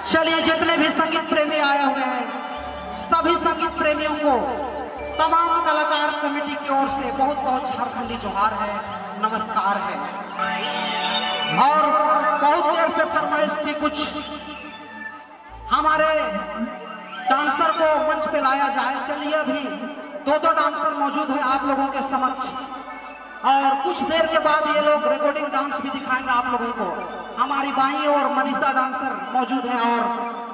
चलिए जितने भी संगीत प्रेमी आए हुए हैं सभी संगीत प्रेमियों को तमाम कलाकार कमेटी की ओर से बहुत बहुत झारखंडी जोहार है, नमस्कार है। और बहुत देर से फरमाइश थी कुछ हमारे डांसर को मंच पे लाया जाए। चलिए अभी दो डांसर मौजूद है आप लोगों के समक्ष और कुछ देर के बाद ये लोग रिकॉर्डिंग डांस भी दिखाएंगे आप लोगों को। हमारी बाईं ओर मनीषा डांसर मौजूद है और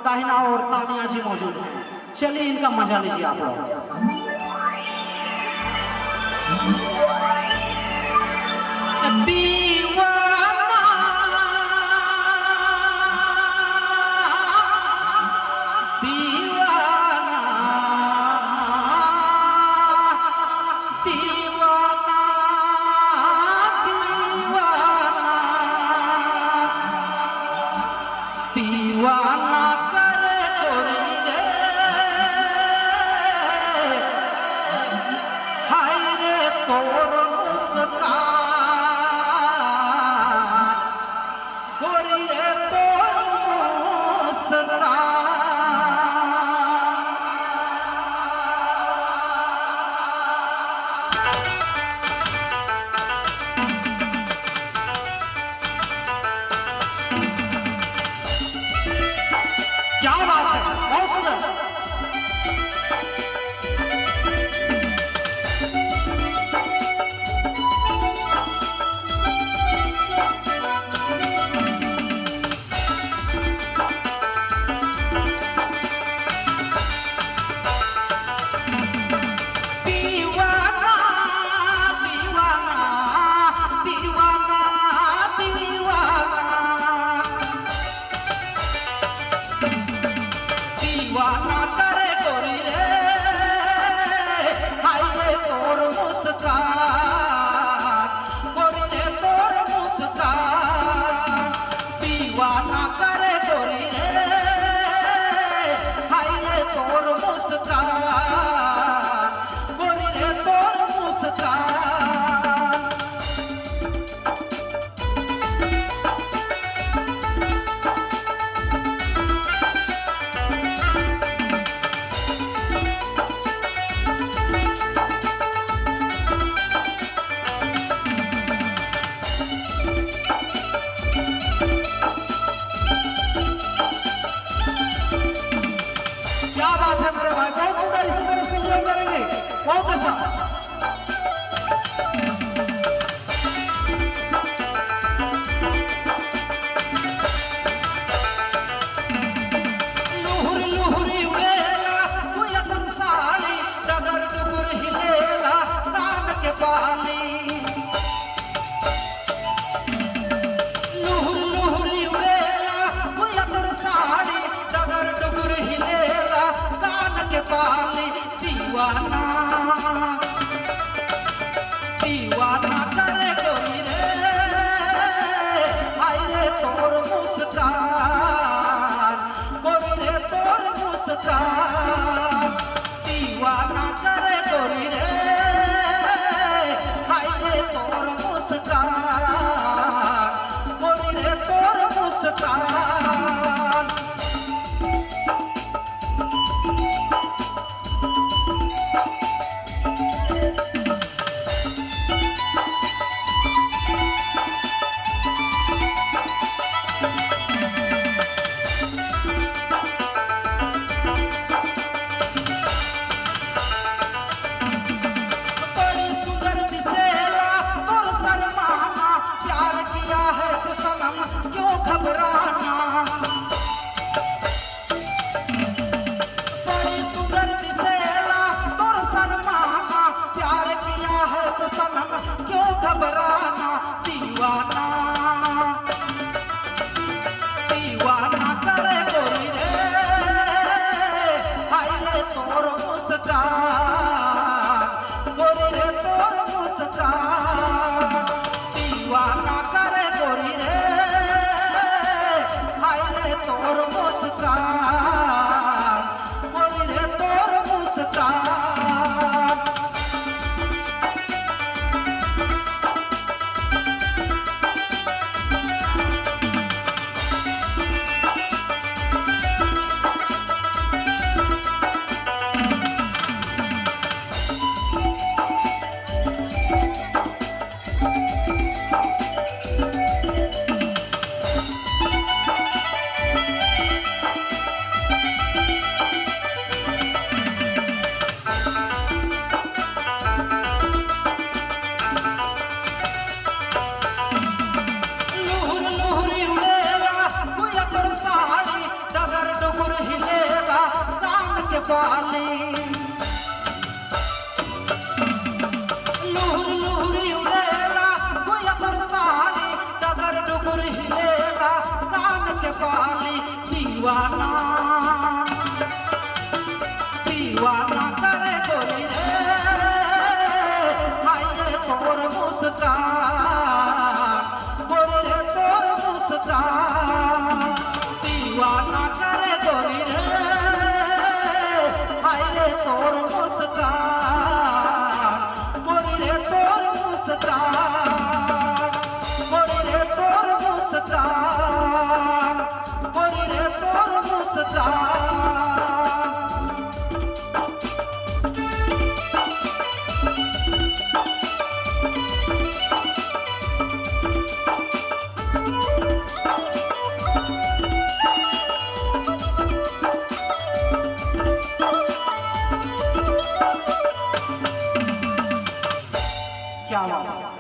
दाहिना ओर तानिया जी मौजूद है। चलिए इनका मजा लीजिए आप लोग। दीवाना दीवाना दीवाना दीवाना दीवाना करे गोरी रे, हाय रे तोर मुस्कान, गोरी रे तोर मुस्कान। क्या बात है, बहुत सुंदर। दीवाना दीवाना दीवाना दीवाना दीवाना करे गोरी रे, हाय रे तोर मुस्कान, गोरी रे तोर मुस्कान। दीवाना करे गोरी रे, हाय रे तोर मुस्कान, गोरी रे तोर मुस्कान। क्या बात है मेरे भाई, बहुत सुंदर। इसी तरह से एंजॉय करेंगे, बहुत अच्छा। लुहुरी लुहुरी उड़ेला तू अपन साड़ी, डगर डुगर हिलेला कान के पानी। लुहुरी लुहुरी उड़ेला तू अपन साड़ी, डगर डुगर हिलेला कान के पानी। दीवाना दीवाना करे गोरी रे, हाय रे तोर मुस्कान, गोरी रे तोर मुस्कान। दीवाना करे गोरी रे, हाय रे तोर मुस्कान, गोरी रे तोर मुस्कान। बड़ी सुंदर दिसेला तोर शर्माना, प्यार किया है तो सनम क्यों घबराना। बड़ी सुंदर दिसेला तोर शर्माना, प्यार किया है तो सनम क्यों घबराना। दीवाना दीवाना करे गोरी रे, हाय रे तोर मुस्कान, गोरी रे तोर मुस्कान। दीवाना करे गोरी रे, बाली लूर लूर उड़ेला कोई बरसाली डगर डुगर हिलेला कान के बाली दीवाना दीवाना करे गोरी रे हाय रे तोर मुस्कान गोरी रे तोर मुस्कान